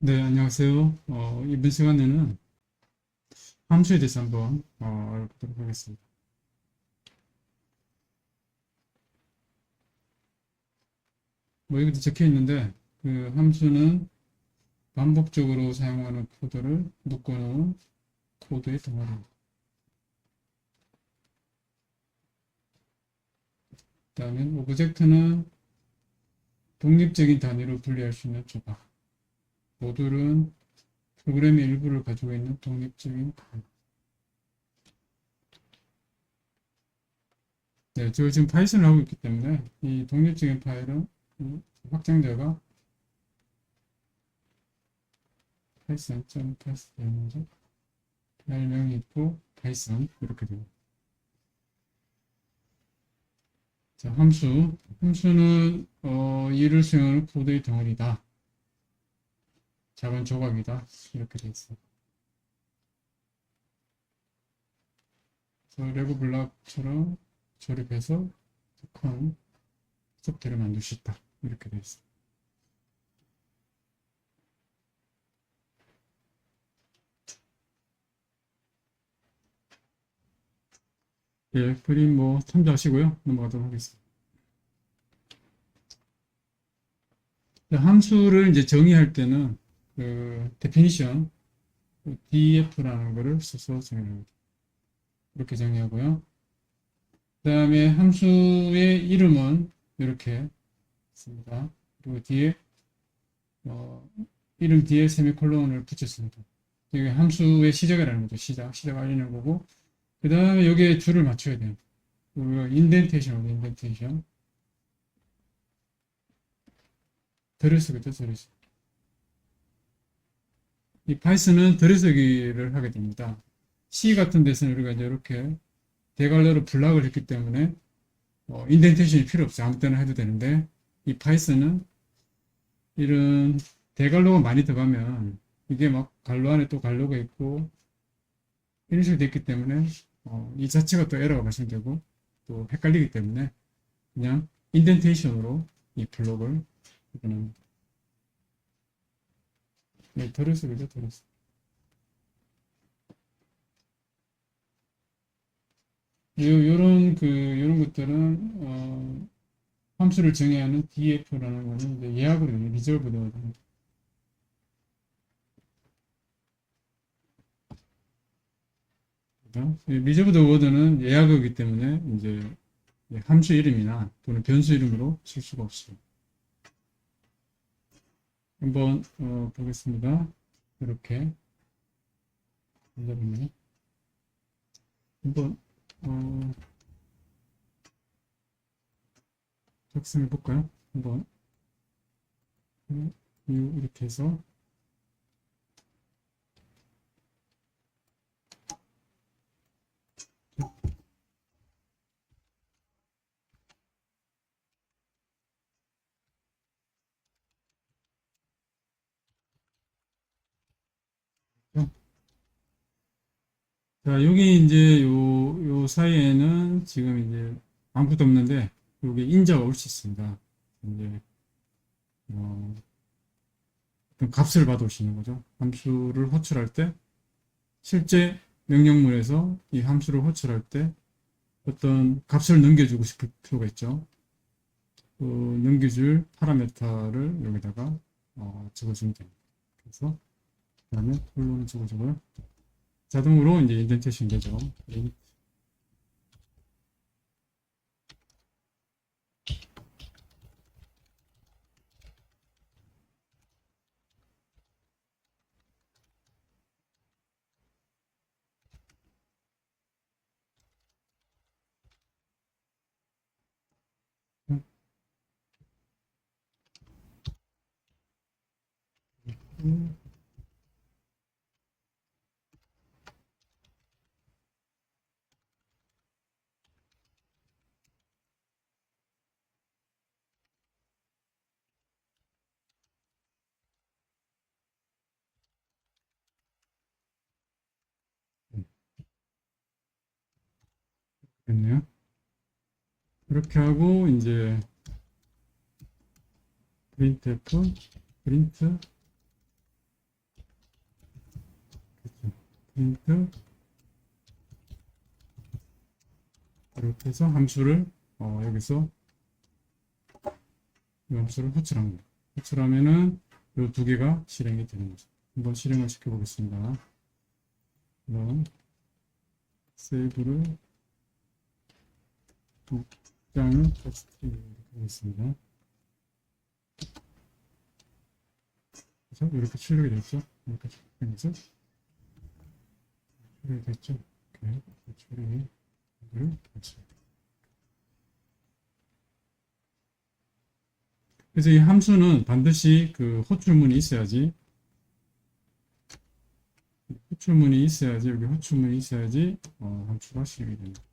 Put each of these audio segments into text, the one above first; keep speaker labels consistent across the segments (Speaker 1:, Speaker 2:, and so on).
Speaker 1: 네, 안녕하세요. 이번 시간에는 함수에 대해서 한번 알아보도록 하겠습니다. 뭐 여기도 적혀 있는데 그 함수는 반복적으로 사용하는 코드를 묶어놓은 코드의 덩어리입니다. 그다음에 오브젝트는 독립적인 단위로 분리할 수 있는 조각. 모듈은 프로그램의 일부를 가지고 있는 독립적인 파일. 네, 저 지금 파이썬을 하고 있기 때문에 이 독립적인 파일은 확장자가 파이썬.파이썬 되는지 파일명이 있고 파이썬 이렇게 되고. 자, 함수는 이를 수행하는 코드의 덩어리다. 작은 조각이다. 이렇게 돼 있어요. 그래서 레고 블록처럼 조립해서 큰 소프트웨어를 만들 수 있다. 이렇게 돼 있어요. 예, 그림 뭐 참조하시고요. 넘어가도록 하겠습니다. 함수를 이제 정의할 때는 그 definition df라는 거를 써서 정의합니다. 이렇게 정의하고요. 그 다음에 함수의 이름은 이렇게 씁니다. 그리고 뒤에 어, 이름 뒤에 세미콜론을 붙였습니다. 이게 함수의 시작이라는 거죠. 시작 알리는 거고. 그 다음에 여기에 줄을 맞춰야 돼요. 그리고 인덴테이션. 들여쓰기죠, 들여쓰기. 이 파이썬은 들여쓰기를 하게 됩니다. C 같은 데서는 우리가 이제 이렇게 대괄호로 블락을 했기 때문에 인덴테이션이 필요 없어요. 아무 때나 해도 되는데 이 파이썬은 이런 대괄호가 많이 들어가면 이게 막 갈로 안에 또 갈로가 있고 이런 식으로 됐기 때문에 이 자체가 또 에러가 발생되고 또 헷갈리기 때문에 그냥 인덴테이션으로 이 블록을 이거는 네, 들여쓰기죠, 들여쓰기. 요런 것들은 함수를 정의하는 df라는 거는 이제 예약으로 리저브드 워드. 리저브드 워드는 예약어이기 때문에 이제 함수 이름이나 또는 변수 이름으로 쓸 수가 없어요. 한번 보겠습니다. 이렇게 한번 작성해 볼까요? 한번 이렇게 해서 자, 여기 이제 요 사이에는 지금 이제 아무것도 없는데 여기 인자가 올 수 있습니다. 이제 어, 어떤 값을 받아올 수 있는 거죠. 함수를 호출할 때 실제 명령문에서 이 함수를 호출할 때 어떤 값을 넘겨주고 싶을 필요가 있죠. 그 넘겨줄 파라메터를 여기다가 적어주면 됩니다. 그래서 그 다음에 홀로는 적어주고요. 자동으로 이제 인덴테이션 되죠. 됐네요. 이렇게 하고 이제 printf, print 프린트 이렇게 해서 함수를 여기서 이 함수를 호출한 거예요. 호출하면은 이 두 개가 실행이 되는 거죠. 한번 실행을 시켜보겠습니다. 그럼 세이브를 두 장을 텍스트 하겠습니다. 그래서 이렇게 출력이 됐죠. 이렇게 출력해서 출력이 됐죠. 이렇게 출력이 됐죠. 그래서 이 함수는 반드시 그 호출문이 있어야지, 여기 호출문이 있어야지 함수가 실행이 됩니다.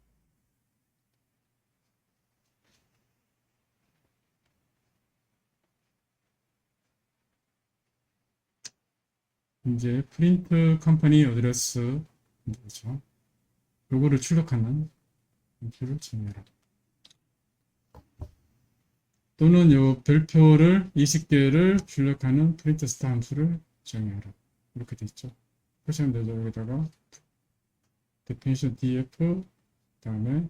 Speaker 1: 이제 프린트 컴퍼니 어드레스 그렇죠. 요거를 출력하는 함수를 정의해라. 또는 요 별표를 20개를 출력하는 프린트 스타 함수를 정의해라. 이렇게 돼 있죠. 그렇게 하면 되죠. 여기다가 definition df 그다음에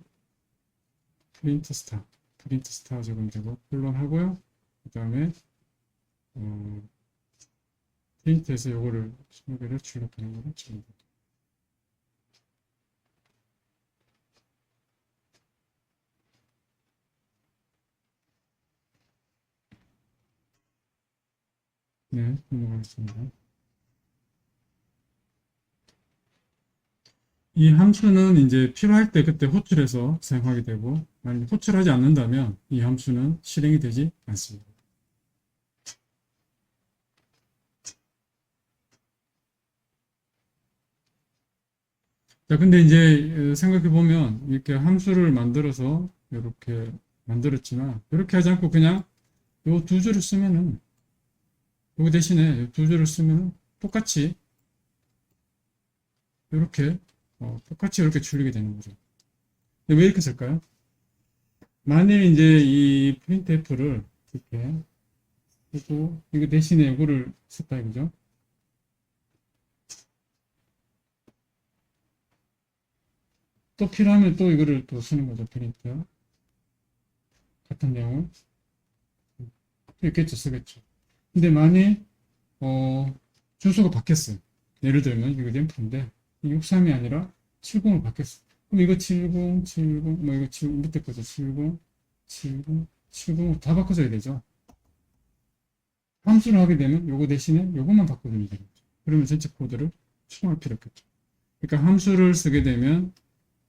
Speaker 1: 프린트 스타 적으면 콜론 하고요. 그다음에 프린트에서 요거를 20개를 출력하는 거를 정의해라. 네, 넘어가겠습니다. 이 함수는 이제 필요할 때 그때 호출해서 사용하게 되고, 만약 호출하지 않는다면 이 함수는 실행이 되지 않습니다. 자, 근데 이제 생각해 보면 이렇게 함수를 만들어서 이렇게 만들었지만, 이렇게 하지 않고 그냥 요 두 줄을 쓰면은, 요거 대신에 두 줄을 쓰면은 똑같이 이렇게 똑같이 이렇게 출력이 되는 거죠. 근데 왜 이렇게 쓸까요? 만일 이제 이 printf를 이렇게 쓰고 이거 대신에 이거를 썼다 이거죠. 또 필요하면 또 이거를 또 쓰는 거죠. 프린트 같은 내용을 있겠죠, 쓰겠죠. 근데 만일 주소가 바뀌었어요. 예를 들면 이거 램프인데 63이 아니라 70으로 바뀌었어. 그럼 이거 70, 70, 뭐 이거 70 밑에 거죠. 70, 70, 70으로 다 바꿔줘야 되죠. 함수를 하게 되면 요거 대신에 요것만 바꿔주면 되겠죠. 그러면 전체 코드를 수정할 필요 없겠죠. 그러니까 함수를 쓰게 되면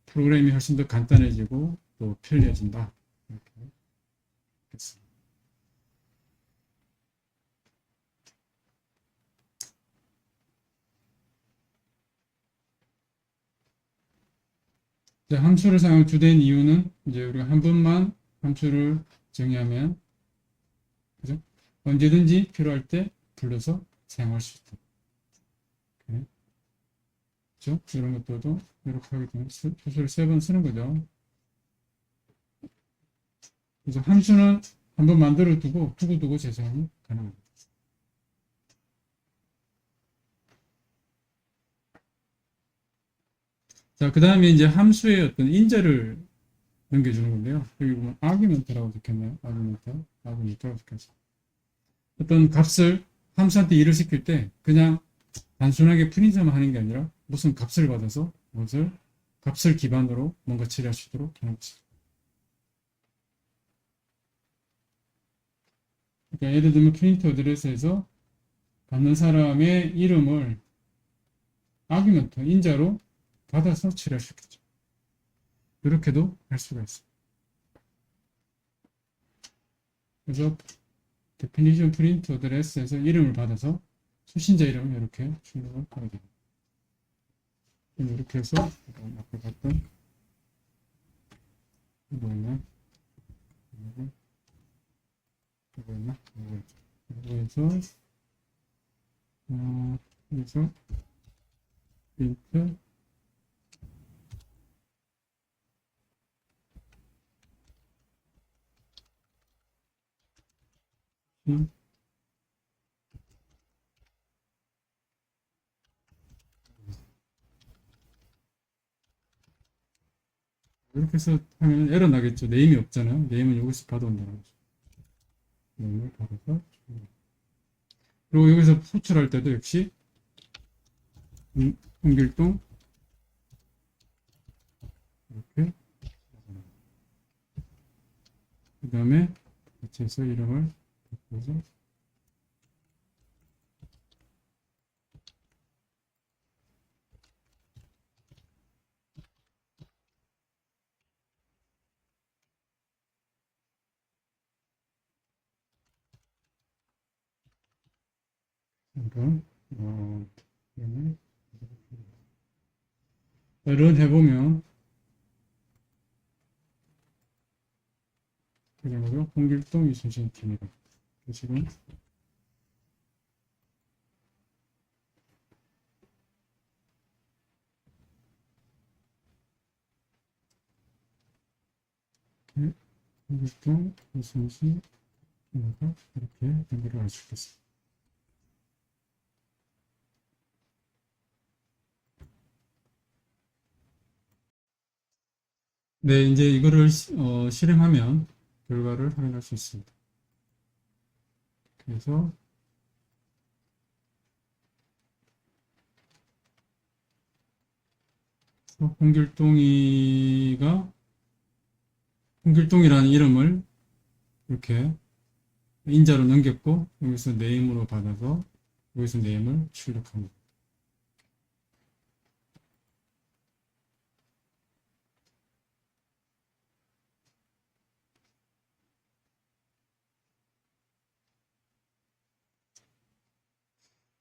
Speaker 1: 프로그램이 훨씬 더 간단해지고 또 편리해진다. 이렇게 됐습니다. 함수를 사용할 주된 이유는 이제 우리가 한 번만 함수를 정의하면 그죠? 언제든지 필요할 때 불러서 사용할 수 있다. 그죠? 이런 것들도 이렇게 하게 되면 수를 3번 쓰는 거죠. 그래서 함수는 한번 만들어 두고 두고두고 재사용이 가능합니다. 자, 그 다음에 이제 함수의 어떤 인자를 넘겨주는 건데요. 여기 보면 아규멘트라고 적혔네요. 아규멘트라고 적혔어요. 어떤 값을 함수한테 일을 시킬 때 그냥 단순하게 프린트만 하는 게 아니라 무슨 값을 받아서 무엇을 값을 기반으로 뭔가 처리할 수 있도록 하는 것이죠. 그러니까 예를 들면 프린트 어드레스에서 받는 사람의 이름을 아규멘트, 인자로 받아서 처리할 수 있겠죠. 이렇게도 할 수가 있어요. 그래서 definition print address에서 이름을 받아서 수신자 이름을 이렇게 출력을 하게 됩니다. 이렇게 해서 아까 봤던 이거였나? 이거에서 여기서 print 이렇게 해서 하면 에러 나겠죠. 네임이 없잖아요. 네임은 여기서 받아온다는 거죠. 네임을 받아서. 그리고 여기서 호출할 때도 역시 홍길동 이렇게 그 다음에 같이 해서 이름을 바꿔서 한번 그러면 런 해보면 그냥으로 홍길동 이순신 팀이다. 지금 이렇게 홍길동 이순신 팀이다. 이렇게 연결을 할 수 있겠습니다. 네, 이제 이거를 실행하면 결과를 확인할 수 있습니다. 그래서 홍길동이라는 이름을 이렇게 인자로 넘겼고 여기서 네임으로 받아서 여기서 네임을 출력합니다.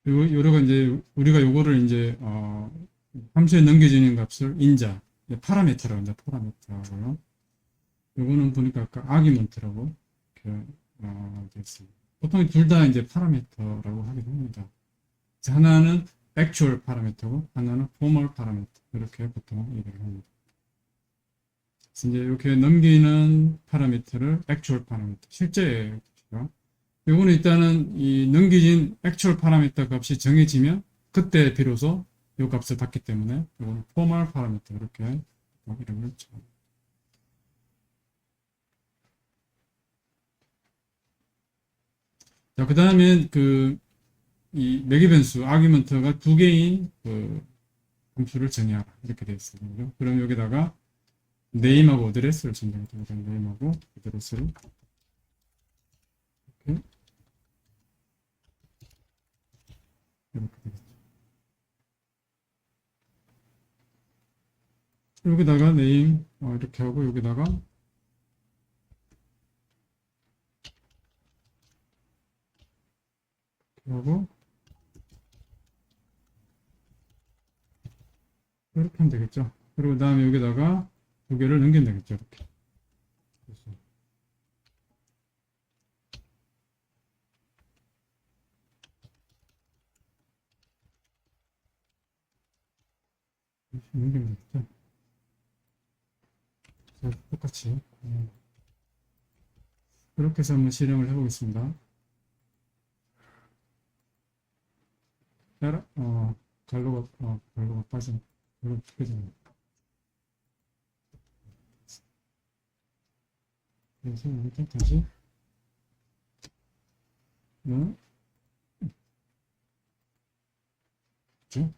Speaker 1: 그리고 요거가 이제 우리가 요거를 이제 함수에 넘겨지는 값을 인자, 파라미터라고 합니다. 파라미터라고요. 요거는 보니까 아까 아기먼트라고 이렇게 되어 있습니다. 보통 둘 다 이제 파라미터라고 하긴 합니다. 하나는 액츄얼 파라미터고 하나는 포멀 파라미터 이렇게 보통 얘기를 합니다. 그래서 이제 이렇게 넘기는 파라미터를 액츄얼 파라미터 실제예요. 요거는 일단은 이 넘겨진 액츄얼 파라미터 값이 정해지면 그때 비로소 요 값을 받기 때문에 요거는 포멀 파라미터 이렇게 이름을 쳐. 자, 그 다음에 이 매개 변수 아규먼트가 두 개인 그 함수를 정의하라 이렇게 되어 있습니다. 그럼 여기다가 네임하고 어드레스를 선정합니다. 네임하고 어드레스를 이렇게 되겠죠. 여기다가 네임 이렇게 하고 여기다가 하고 이렇게 하면 되겠죠. 그리고 다음에 여기다가 두 개를 넘기면 되겠죠. 이렇게. 그래서 넘기면 되겠죠. 그래서 똑같이 이렇게 해서 한번 실행을 해보겠습니다. 에라, 갈로가 빠진, 갈로가 빠진. 그래서 이렇게 다시, 그죠?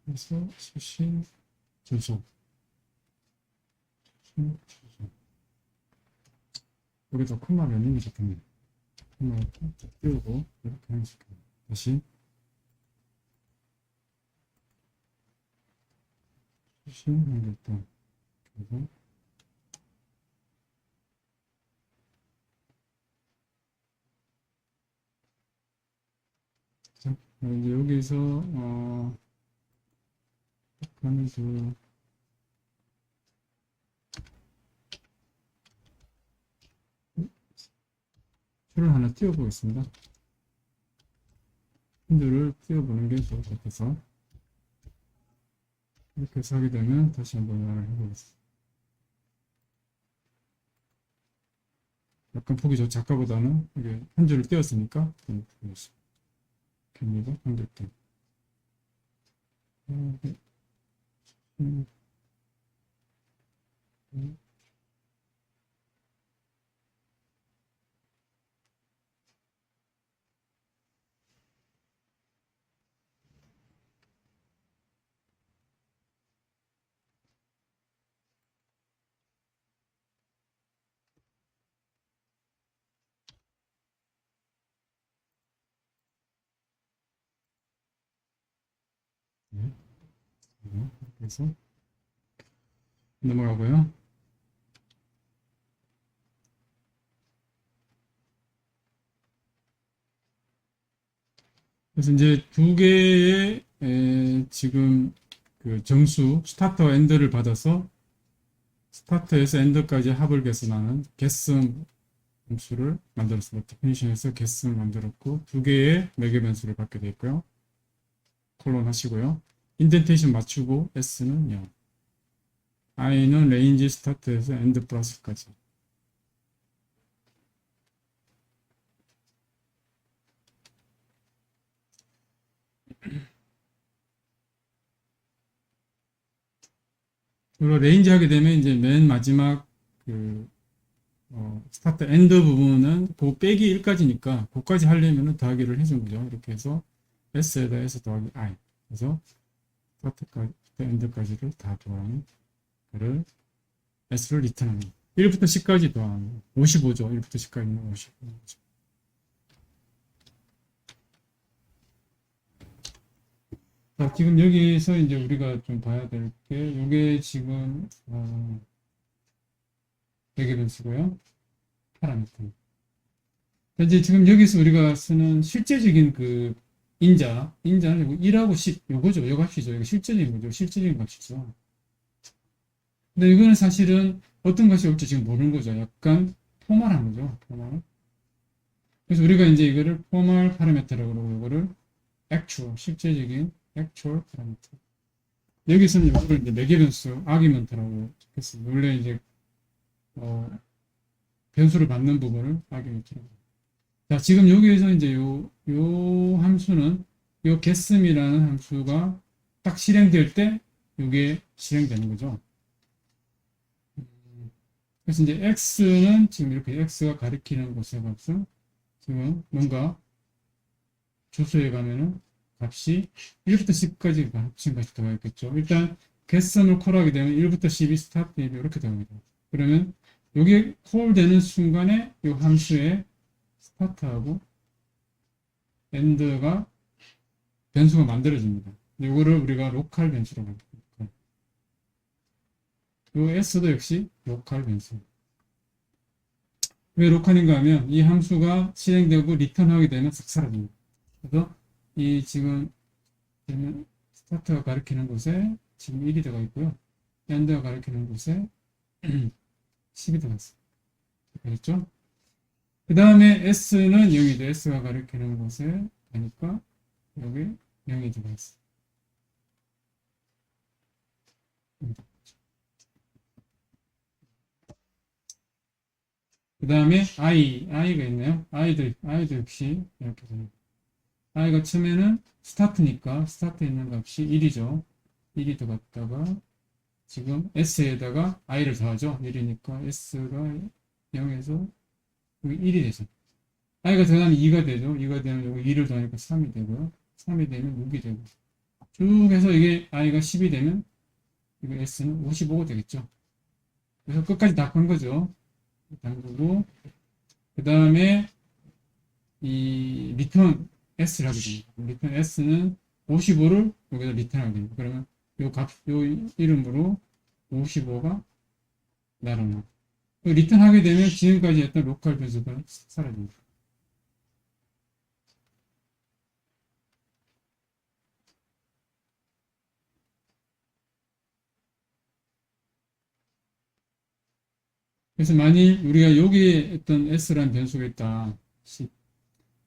Speaker 1: 그래서 수신, 전송, 여기다 콤마를 넣는 게 좋겠네요. 콤마를 띄우고, 이렇게 하면 좋겠네요. 다시, 수신, 일단, 그래서, 자, 이제 여기서, 하면서, 줄을 하나 띄워보겠습니다. 힌드를 띄워보는 게 좋을 것 같아서 이렇게 해서 하게 되면 다시 한번 연락을 해보겠습니다. 약간 폭이 작가보다는 이게 한 줄을 띄웠으니까 됩니다. 한줄때 네. 그래서 넘어가고요. 그래서 이제 두 개의 지금 그 정수 스타터 엔드를 받아서 스타터에서 엔드까지 합을 계산하는 개성 함수를 만들었습니다. 데피니션에서 개성을 만들었고 두 개의 매개 변수를 받게 됐고요. 콜론 하시고요. 인덴테이션 맞추고 S는 0. I는 레인지 스타트에서 엔드 플러스까지. 그리고 레인지 하게 되면 이제 맨 마지막 그 스타트 엔드 부분은 그 빼기 1까지니까 그까지 하려면 더하기를 해준 거죠. 이렇게 해서 S에다 S 더하기 I. 그래서 스타트까지, 엔드까지를 다 더하는 거를 S를 리턴합니다. 1부터 10까지 더하는 55죠. 1부터 10까지는 55죠. 자, 지금 여기서 이제 우리가 좀 봐야 될 게, 이게 지금, 매개 변수고요. 파라미터. 이제 지금 여기서 우리가 쓰는 실제적인 그 인자는 1하고 10, 요거죠. 요 값이죠. 이거 실제적인 거죠. 실제적인 값이죠. 근데 이거는 사실은 어떤 것이 올지 지금 모르는 거죠. 약간 포멀한 거죠. 포멀. 그래서 우리가 이제 이거를 포멀 파라미터라고 그러고, 이거를 실제적인 파라미터. 여기서는 이거를 이제 매개 변수, 아기먼트라고 적혔습니다. 원래 이제, 변수를 받는 부분을 아기먼트라고. 자, 지금 여기에서 이제 요 함수는, 요 getSum이라는 함수가 딱 실행될 때, 이게 실행되는 거죠. 그래서 이제 x는 지금 이렇게 x가 가리키는 곳의 값은 지금 뭔가 주소에 가면은 값이 1부터 10까지 합친 값이 들어가 있겠죠. 일단 getSum을 콜하게 되면 1부터 10이 스타트 이렇게 됩니다. 그러면 여기에 콜되는 순간에 이 함수의 스타트하고 엔드가 변수가 만들어집니다. 이거를 우리가 로컬 변수라고 합니다. 이 s도 역시 로컬 변수. 왜 로컬인가 하면 이 함수가 실행되고 리턴하게 되면 싹 사라집니다. 그래서 이 지금 스타트가 가리키는 곳에 지금 1이 들어가 있고요. 엔드가 가리키는 곳에 10이 들어갔어요. 그랬죠? 그 다음에 S는 0이죠. S가 가리키는 곳에 가니까 여기 0이 들어갔어요. 그 다음에 I가 있네요. I도 역시 이렇게 됩니다. I가 처음에는 스타트니까 스타트에 있는 값이 1이죠. 1이 들어갔다가 지금 S에다가 I를 더하죠. 1이니까 S가 0에서 여기 1이 되죠. I가 더하면 2가 되죠. 2가 되면 여기 2를 더하니까 3이 되고요. 3이 되면 6이 되고 쭉 해서 이게 I가 10이 되면 이거 S는 55가 되겠죠. 그래서 끝까지 다 간 거죠. 당구고 그 다음에 이 리턴 S를 하게 됩니다. 리턴 S는 55를 여기다 리턴하게 됩니다. 그러면 요 이름으로 55가 날아나. 리턴하게 되면 지금까지 했던 로컬 변수가 사라집니다. 그래서 만일 우리가 여기에 어떤 S라는 변수가 있다.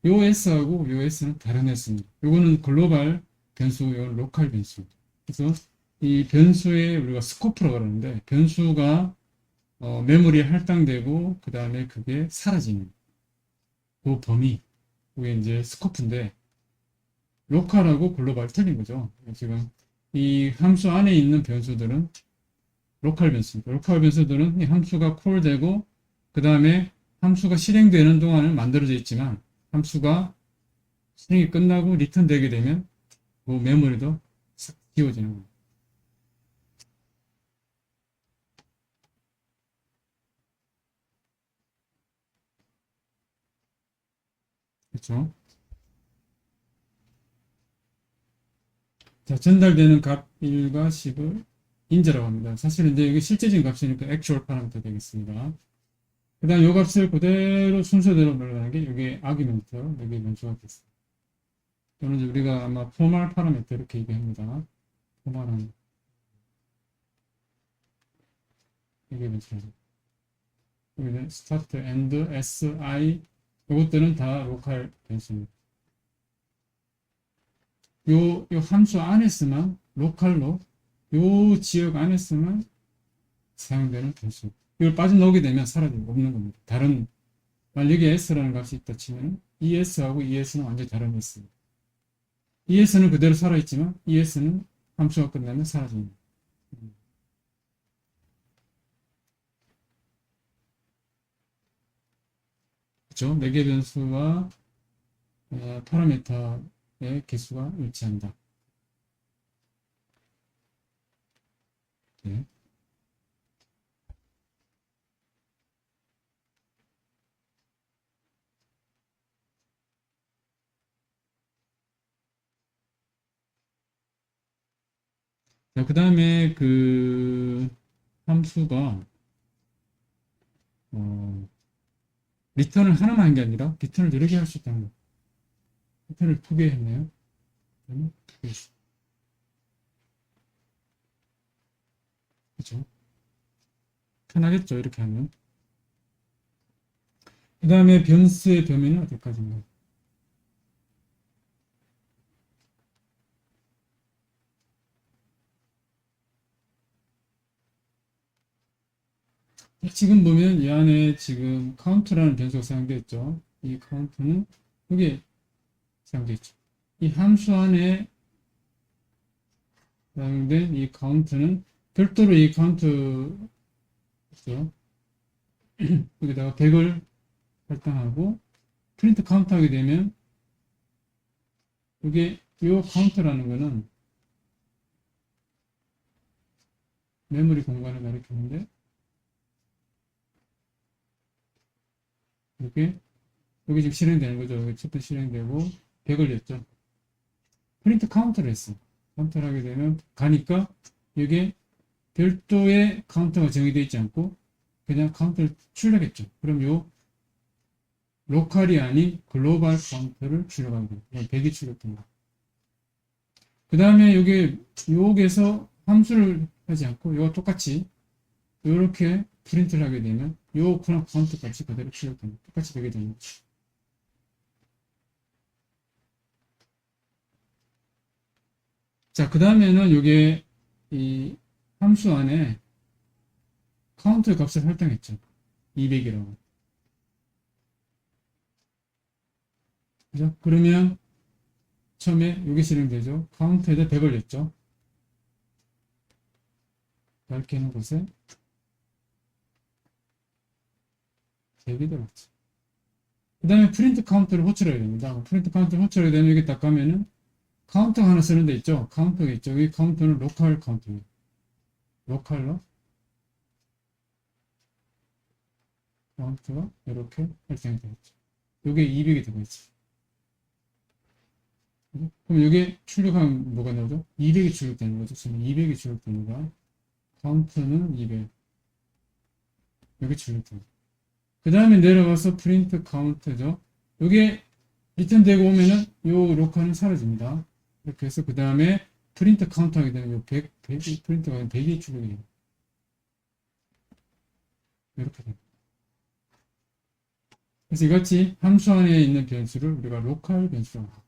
Speaker 1: 요 S하고 요 S는 다른 S입니다. 요거는 글로벌 변수, 요 로컬 변수. 그래서 이 변수에 우리가 스코프라고 그러는데 변수가 메모리에 할당되고 그 다음에 그게 사라지는 그 범위 그게 이제 스코프인데 로컬하고 글로벌 틀린 거죠. 지금 이 함수 안에 있는 변수들은 로컬 변수입니다. 로컬 변수들은 이 함수가 콜되고 그 다음에 함수가 실행되는 동안은 만들어져 있지만 함수가 실행이 끝나고 리턴 되게 되면 그 메모리도 싹 지워지는 겁니다. 그렇죠? 자, 전달되는 값 1과 10을 인자라고 합니다. 사실은 이제 이게 실제적인 값이니까 actual 파라미터 되겠습니다. 그 다음 이 값을 그대로 순서대로 넣어가는 게 이게 아규멘트, 여기 변수가 됐습니다. 또는 이제 우리가 아마 포멀 파라미터 이렇게 얘기합니다. 포멀한 이게 변수죠. 여기는 start, end, si 이것들은 다 로컬 변수입니다. 요 함수 안에서만 로컬로 요 지역 안에서만 사용되는 변수. 이걸 빠져나오게 되면 사라지고 없는 겁니다. 다른 만약에 s라는 값이 있다 치면 es하고 es는 완전히 다른 s입니다. es는 그대로 살아있지만 es는 함수가 끝나면 사라집니다. 그렇죠? 4개 변수와 파라미터의 개수가 일치한다. 네. 자, 그 다음에 그 함수가 리턴을 하나만 한 게 아니라 리턴을 여러 개 할 수 있다는 거. 리턴을 2개 했네요. 2개 했어. 그렇죠? 편하겠죠, 이렇게 하면. 그 다음에 변수의 범위는 어디까지인가? 지금 보면 이 안에 지금 카운트라는 변수가 사용되어 있죠. 이 카운트는 여기에 사용되어 있죠. 이 함수 안에 사용된 이 카운트는 별도로 이 카운트 있죠. 여기다가 100을 할당하고 프린트 카운트 하게 되면 이게 이 카운트라는 거는 메모리 공간을 가리키는데 이렇게 여기 지금 실행되는 거죠. 여기 첫번 실행되고 100을 냈죠. 프린트 카운트를 했어. 카운트를 하게 되면 가니까 이게 별도의 카운터가 정의되어 있지 않고 그냥 카운트를 출력했죠. 그럼 요 로컬이 아닌 글로벌 카운터를 출력하게 됩니다. 100이 출력됩니다. 그 다음에 여기에서 함수를 하지 않고 이거 똑같이 이렇게 프린트를 하게 되면 요 카운트 값이 그대로 출력됩니다. 똑같이 되게 됩니다. 자, 그 다음에는 요게 이 함수 안에 카운트 값을 설정했죠. 200이라고. 그죠? 그러면 처음에 요게 실행되죠. 카운트에다 100을 냈죠. 밝히는 곳에 100이 들어갔죠. 그 다음에 프린트 카운트를 호출해야 됩니다. 프린트 카운트를 호출하게 되면 여기 딱 가면은 카운터 하나 쓰는 데 있죠. 카운터가 있죠. 이 카운터는 로컬 카운터입니다. 로컬로 카운트가 이렇게 발생이 되겠죠. 요게 200이 되고 있죠. 그럼 이게 출력하면 뭐가 나오죠? 200이 출력되는 거죠. 지금 200이 출력됩니다. 카운트는 200. 여기 출력됩니다. 그 다음에 내려가서 프린트 카운트죠. 이게 리턴되고 오면은 요 로컬은 사라집니다. 이렇게 해서 그 다음에 프린트 카운트 하게 되면 요 100이 프린트가 100이 출력이 됩니다. 이렇게 됩니다. 그래서 이같이 함수 안에 있는 변수를 우리가 로컬 변수라고 합니다.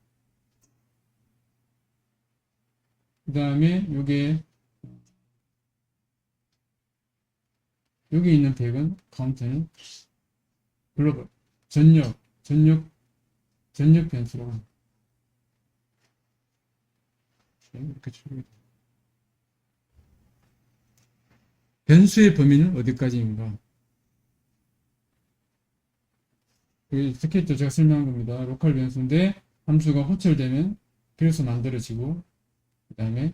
Speaker 1: 그 다음에 요게 여기 있는 100은 카운트는 글로벌 전역 변수라고 합니다. 이렇게 출력이 됩니다. 변수의 범위는 어디까지인가? 이렇게 또 제가 설명한 겁니다. 로컬 변수인데 함수가 호출되면 비로소 만들어지고 그 다음에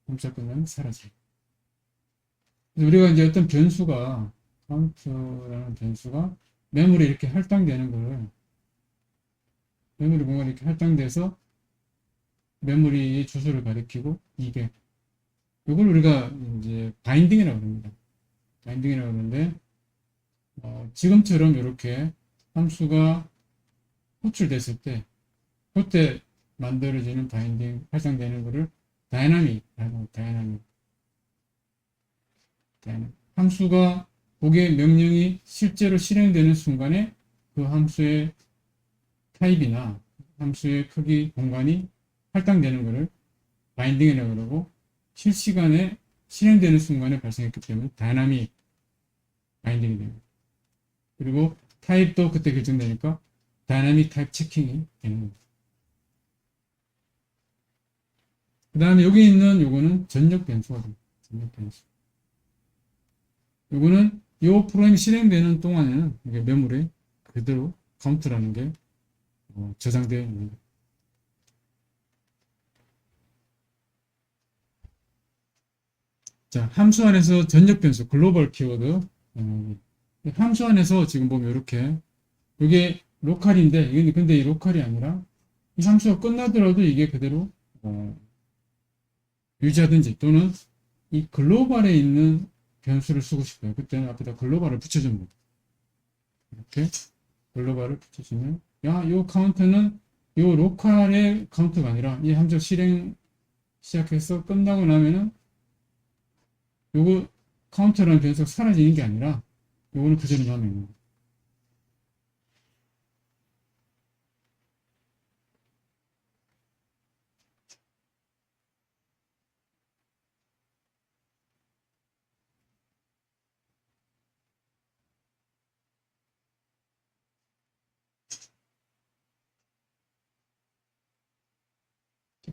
Speaker 1: 함수가 끝나면 사라져요. 그래서 우리가 이제 어떤 변수가 카운트라는 변수가 메모리에 이렇게 할당되는 걸 메모리 공간에 이렇게 할당돼서 메모리의 주소를 가리키고 200 이걸 우리가 이제 바인딩이라고 합니다. 바인딩이라고 하는데 지금처럼 이렇게 함수가 호출됐을 때 그때 만들어지는 바인딩 할당되는 거를 다이나믹 함수가 거기에 명령이 실제로 실행되는 순간에 그 함수의 타입이나 함수의 크기 공간이 할당되는 것을 바인딩이라고 그러고 실시간에 실행되는 순간에 발생했기 때문에 다이나믹 바인딩이 됩니다. 그리고 타입도 그때 결정되니까 다이나믹 타입 체킹이 되는 겁니다. 그 다음에 여기 있는 요거는 전역 변수가 됩니다. 전역 변수. 요거는 요 프로그램이 실행되는 동안에는 이게 메모리에 그대로 카운트라는 게 저장되어 있는 거예요. 자, 함수 안에서 전역 변수, 글로벌 키워드. 함수 안에서 지금 보면 이렇게 이게 로컬인데 근데 이 로컬이 아니라 이 함수가 끝나더라도 이게 그대로 유지하든지 또는 이 글로벌에 있는 변수를 쓰고 싶어요. 그때는 앞에다 글로벌을 붙여줍니다. 이렇게 글로벌을 붙여주면 요 카운트는 요 로컬의 카운트가 아니라 이 함수 실행 시작해서 끝나고 나면은 요거 카운트라는 변수가 사라지는 게 아니라 요거는 그대로 남아 있는 거예요.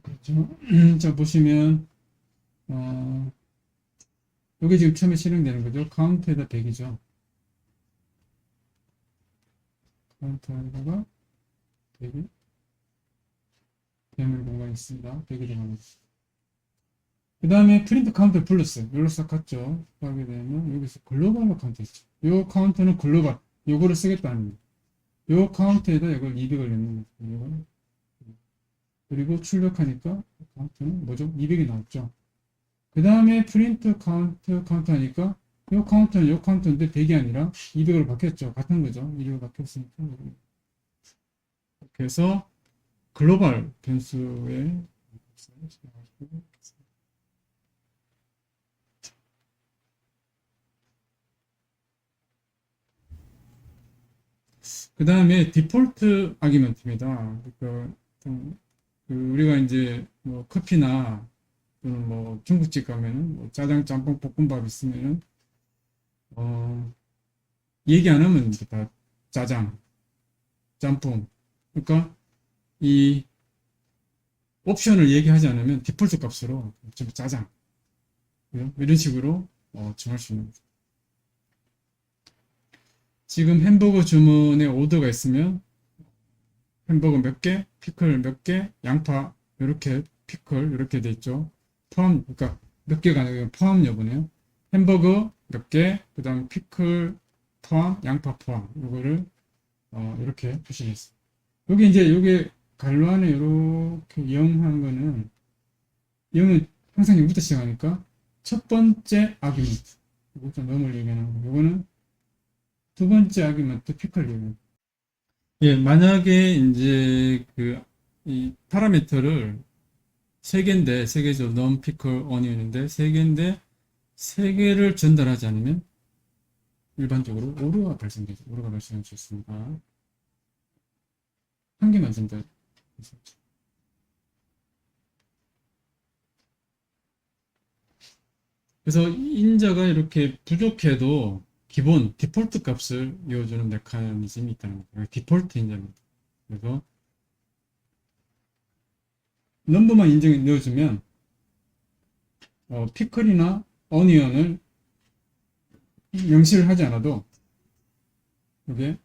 Speaker 1: 그렇죠. 자, 보시면, 여기 지금 처음에 실행되는 거죠. 카운트에다 100이죠. 카운트에다가 100이, 메모리 공간이 있습니다. 100이 들어가겠습니다. 그 다음에 프린트 카운트 플러스, 여기로 싹 갔죠. 하게 되면, 여기서 글로벌로 카운트 있죠. 요 카운트는 글로벌, 요거를 쓰겠다는 거예요. 요 카운트에다 이걸 200을 넣는 거죠. 그리고 출력하니까 카운트는 뭐죠? 200이 나왔죠. 그 다음에 프린트 카운트 하니까 요 카운트는 요 카운트인데 100이 아니라 200으로 바뀌었죠. 같은 거죠. 200으로 바뀌었으니까. 이렇게 해서 글로벌 변수에 그 다음에 디폴트 아규먼트입니다. 그러니까 우리가 이제 뭐 커피나 또는 뭐 중국집 가면은 뭐 짜장, 짬뽕, 볶음밥 있으면은 얘기 안 하면 이제 다 짜장, 짬뽕. 그러니까 이 옵션을 얘기하지 않으면 디폴트 값으로 전부 짜장. 이런 식으로 정할 수 있는 거죠. 지금 햄버거 주문에 오더가 있으면 햄버거 몇 개, 피클 몇 개, 양파 이렇게 피클 이렇게 돼 있죠. 포함, 그러니까 몇 개가 아니라 포함 여부네요. 햄버거 몇 개, 그 다음 피클 포함, 양파 포함 이거를 이렇게 표시했어요. 여기 이제 요게 갈로 안에 이렇게 0 한 거는 0은 항상 0부터 시작하니까 첫 번째 아규먼트 이거 좀 너무 얘기하는 거. 요거는 두 번째 아규먼트 피클 얘기합니다. 예, 만약에 이제 이 파라미터를 세 개인데 세 개죠. non pickle onion인데 세 개인데 세 개를 전달하지 않으면 일반적으로 오류가 발생되죠. 오류가 발생할 수 있습니다. 한 개만 전달. 그래서 인자가 이렇게 부족해도 기본 디폴트 값을 이어주는 메커니즘이 있다는 거예요. 디폴트 인자입니다. 그래서 넘버만 인정해 넣어주면 피클이나 어니언을 명시를 하지 않아도 이게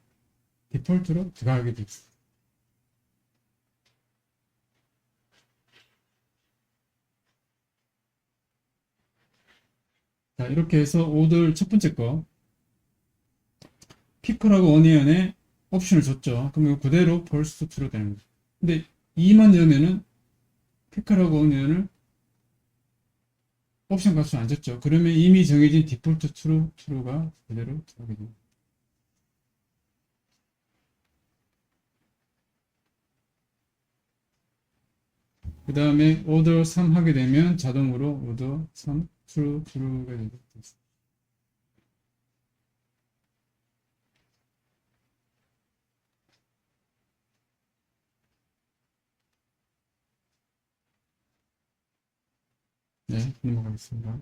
Speaker 1: 디폴트로 들어가게 되어 있습니다. 자, 이렇게 해서 오들 첫 번째 거 피클하고 어니언에 옵션을 줬죠. 그럼 이거 그대로 벌스 트루 되는 거죠. 근데 2만 넣으면은 피클하고 어니언을 옵션 값을 안 줬죠. 그러면 이미 정해진 디폴트 true가 그대로 들어가게 됩니다. 그 다음에 order 3 하게 되면 자동으로 order 3 true가 되겠습니다. 네, 넘어가겠습니다.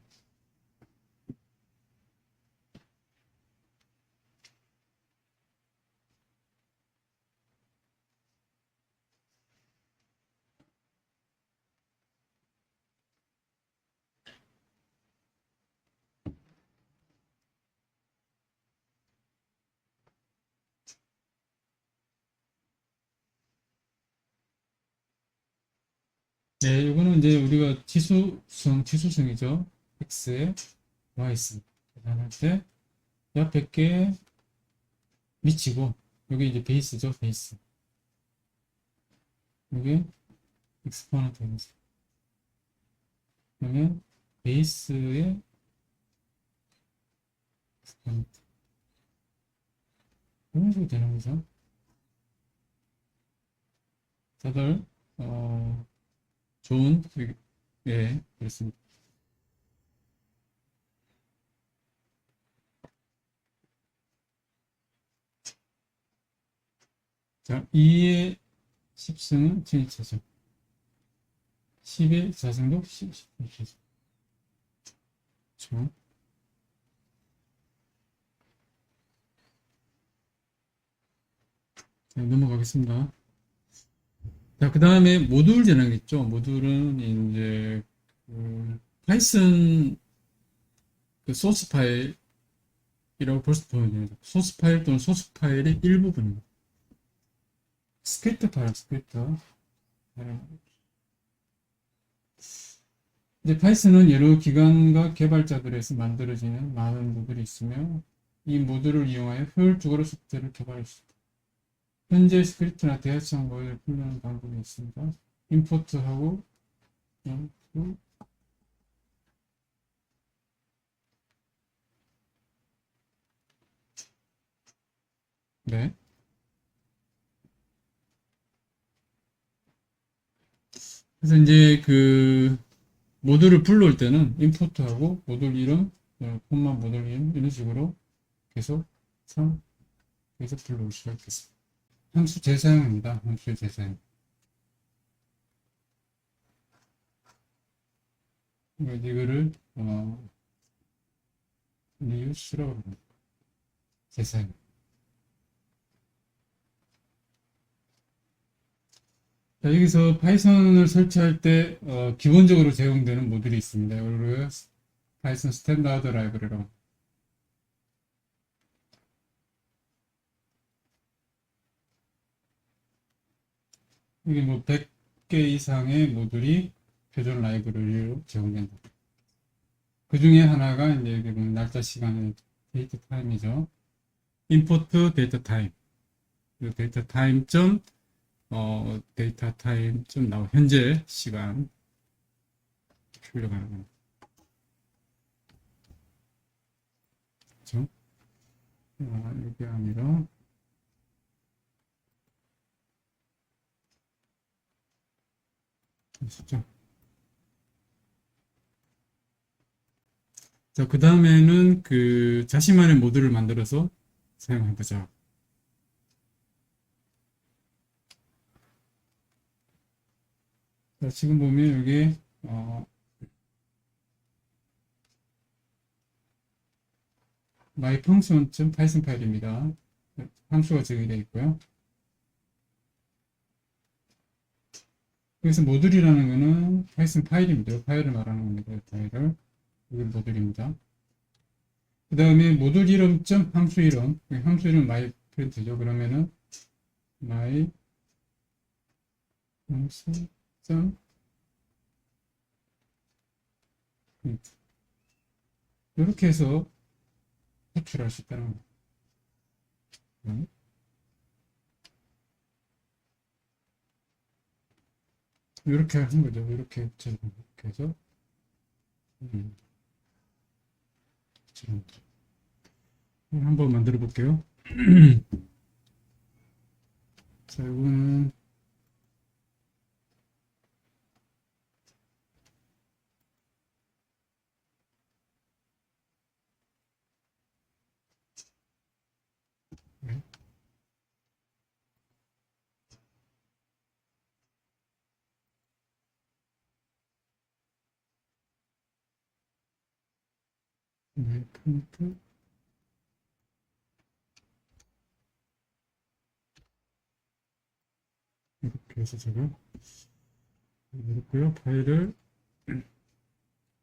Speaker 1: 네, 이거는 이제 우리가 지수성이죠. x에 y승 계산할 때 옆에 게 미치고, 여기 이제 베이스죠, 베이스. 이게 exponent 베이스. 그러면 베이스의 exponent. 이런 식으로 되는 거죠. 다들, 좋은, 예, 그렇습니다. 자, 2의 10승은 진입차죠. 10의 4승도 10승이죠. 그렇죠. 자, 넘어가겠습니다. 자, 그 다음에 모듈 전환 있죠. 모듈은 이제 파이썬 그 소스 파일이라고 볼 수 보면 됩니다. 소스 파일 또는 소스 파일의 일부분입니다. 스크립트 파일, 스크립트. 이제 파이썬은 여러 기관과 개발자들에서 만들어지는 많은 모듈이 있으며 이 모듈을 이용하여 효율적으로 소프트웨어를 개발할 수 있다. 현재 스크립트나 대화창 모듈을 풀려는 방법이 있습니다. 임포트하고 네. 그래서 이제 그 모듈을 불러올 때는 임포트하고 모듈 이름, 콤마 모듈 이름 이런 식으로 계속 계속 불러올 수가 있겠습니다. 함수 재사용입니다. 함수 재사용. 이거를 리유스라고 합니다. 재사용. 자, 여기서 파이썬을 설치할 때 기본적으로 제공되는 모듈이 있습니다. 이거를 파이썬 스탠다드 라이브러리라고. 이게 뭐 100개 이상의 모듈이 표준 라이브러리로 제공된다. 그 중에 하나가 이제 날짜 시간의 데이터 타임이죠. 임포트 데이터 타임. 데이터 타임 점 데이터 타임 좀 나오 현재 시간 출력하는 겁니다. 그렇죠? 이게 아니라 아시죠? 자, 그 다음에는 그 자신만의 모듈을 만들어서 사용해보자. 자, 지금 보면 여기 myfunction.python 파일입니다. 함수가 적용되어 있고요. 여기서 모듈이라는 것은 파이썬 파일입니다. 파일을 말하는 겁니다. 파일을. 이게 모듈입니다. 그 다음에 모듈 이름 점 함수 이름, 함수 이름 my 프린트죠. 그러면은 my 함수 점 프린트. 이렇게 해서 호출할 수 있다는 거예요. 이렇게 하는 거죠. 이렇게 해서 음, 한번 만들어 볼게요. 자, 이거는 네. 프린트 이렇게 해서 제가 만들었고요. 파일을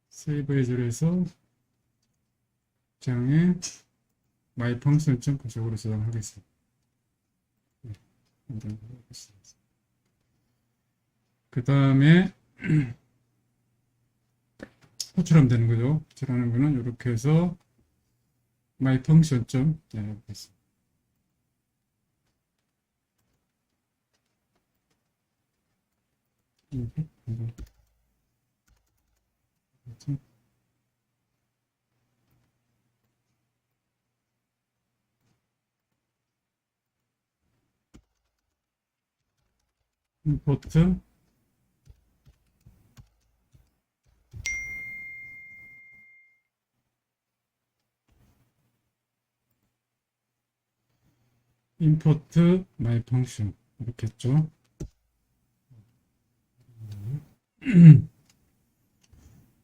Speaker 1: 세이브 에즈로 해서 장에 my function 구적으로 저장하겠습니다. 네, 그 다음에 호출하면 되는 거죠. 호출하는 거는 이렇게 해서 my function 해보겠습니다. import import my function 이렇게 했죠.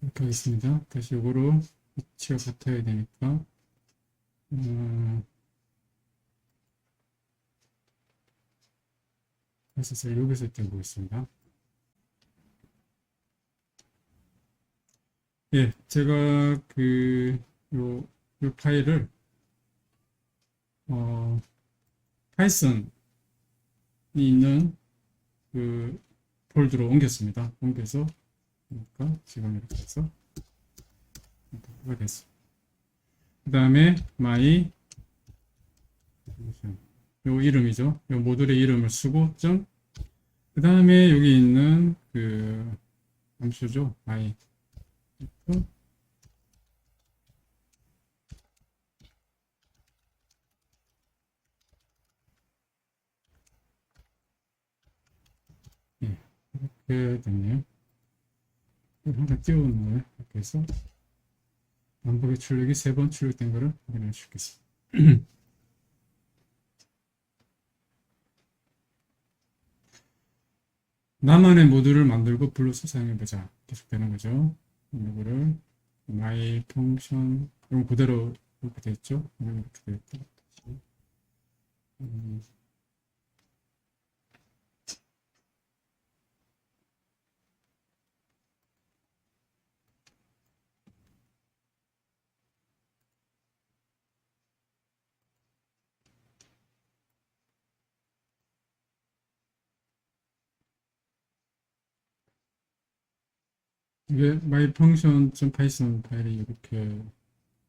Speaker 1: 이렇게 하겠습니다. 다시 이거로 위치가 같아야 되니까 그래서 제가 여기서 일단 보겠습니다. 예, 제가 요 파일을 파이썬이 있는 그 폴더로 옮겼습니다. 옮겨서 그러니까 지금 이렇게 해서 이렇게 됐습니다. 그 다음에 my 요 이름이죠. 요 모듈의 이름을 쓰고 그 다음에 여기 있는 그 함수죠. my 예, 이렇게 됐네요. 하나 띄워놓은 이렇게 해서 반복의 출력이 3번 출력된 것을 확인할 수 있겠습니다. 나만의 모듈을 만들고 불러서 사용해보자. 계속되는 거죠. 이거를 my function 이건 그대로 이렇게 됐죠. 이렇게 됐다. 이게 myfunction.python 파일이 이렇게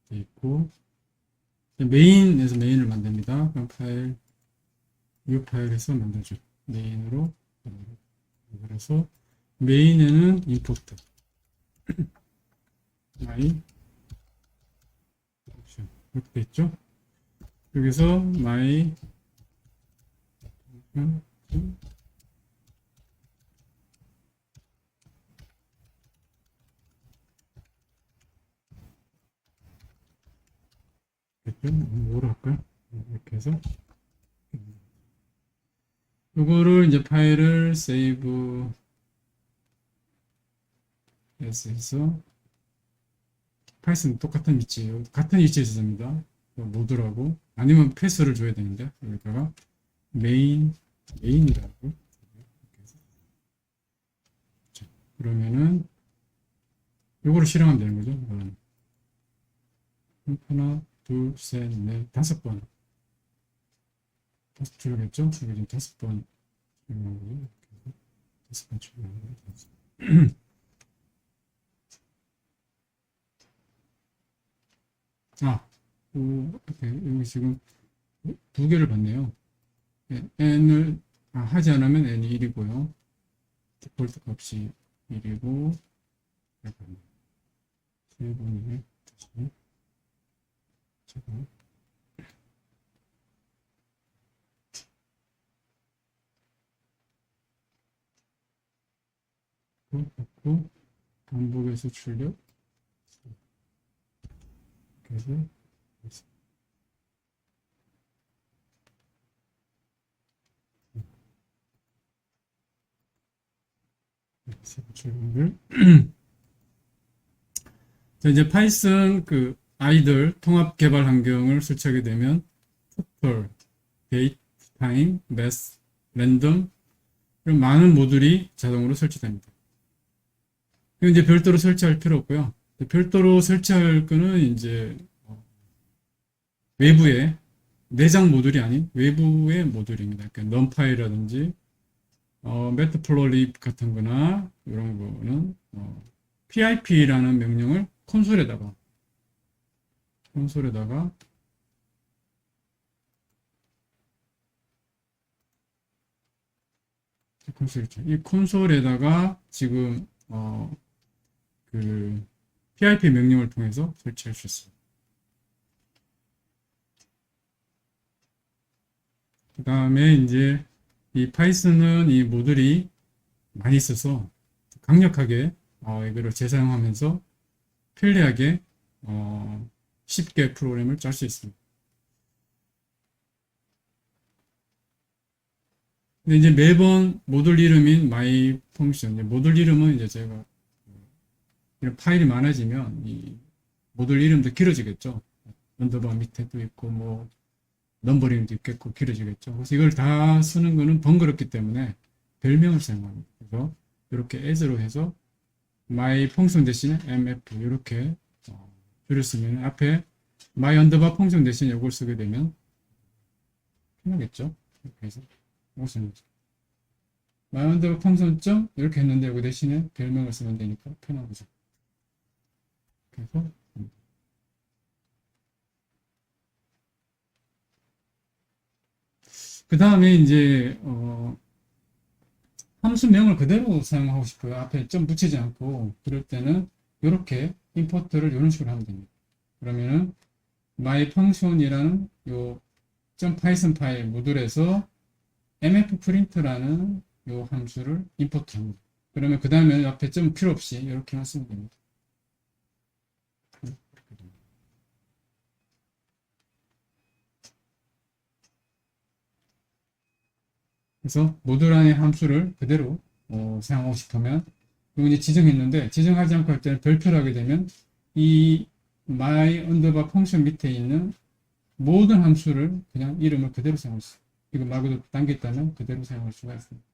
Speaker 1: 돼 있고 메인에서 메인을 만듭니다. 그럼 이 파일에서 만들죠. 메인으로 그래서 메인에는 import my function 이렇게 돼 있죠. 여기서 my function 뭐로 할까요? 이렇게 해서 이거를 이제 파일을 save 해서 파이썬 똑같은 위치에요. 같은 위치에서 씁니다. 모듈하고 아니면 패스를 줘야 되는데 여기다가 메인이라고 그러면은 요거를 실행하면 되는 거죠. 하나, 둘, 셋, 넷, 5번. 5줄겠죠? 여기 지금 5번 출력하고요. 5번 출력하고요. 아, 여기 지금 2개를 봤네요. n을 하지 않으면 n이 1이고요. 디폴트 값이 1이고, 잠깐만. 3번이네. 다시. 잠깐. 받고, 반복해서 출력. 그래서, 3번 출력을. 자, 이제 파이썬 그 아이들 통합 개발 환경을 설치하게 되면 total, date, time, math, random 이런 많은 모듈이 자동으로 설치됩니다. 이건 이제 별도로 설치할 필요 없고요. 별도로 설치할 거는 이제 외부의 내장 모듈이 아닌 외부의 모듈입니다. 그러니까 numpy라든지 matplotlib 같은 거나 이런 거는 pip라는 명령을 콘솔에다가 이 콘솔에다가 지금 그 pip 명령을 통해서 설치할 수 있습니다. 그 다음에 이제 이 파이썬은 이 모듈이 많이 있어서 강력하게 이거를 재사용하면서 편리하게 쉽게 프로그램을 짤 수 있습니다. 근데 이제 매번 모듈 이름인 my function, 모듈 이름은 이제 제가 이런 파일이 많아지면 이 모듈 이름도 길어지겠죠. 언더바 밑에도 있고 뭐 넘버링도 있겠고 길어지겠죠. 그래서 이걸 다 쓰는 거는 번거롭기 때문에 별명을 사용합니다. 그래서 이렇게 as로 해서 my function 대신에 mf 이렇게 줄여 쓰면 앞에 my underbar function 대신에 이걸 쓰게 되면 편하겠죠. 이렇게 해서 이걸 쓰는 거죠. my underbar function 점 이렇게 했는데 이거 대신에 별명을 쓰면 되니까 편한 거죠. 그래서 그 다음에 이제 함수명을 그대로 사용하고 싶어요. 앞에 점 붙이지 않고 그럴 때는 이렇게 임포트를 이런 식으로 하면 됩니다. 그러면은 my function이라는 요 .python 파일 모듈에서 mfprint라는 요 함수를 임포트합니다. 그러면 그 다음에 앞에 점 필요 없이 이렇게만 쓰면 됩니다. 그래서 모듈 안의 함수를 그대로 사용하고 싶으면 이거 이제 지정했는데 지정하지 않고 할 때는 별표를 하게 되면 이 my underbar function 밑에 있는 모든 함수를 그냥 이름을 그대로 사용할 수 있어요. 이거 말고도 딴 게 있다면 그대로 사용할 수가 있습니다.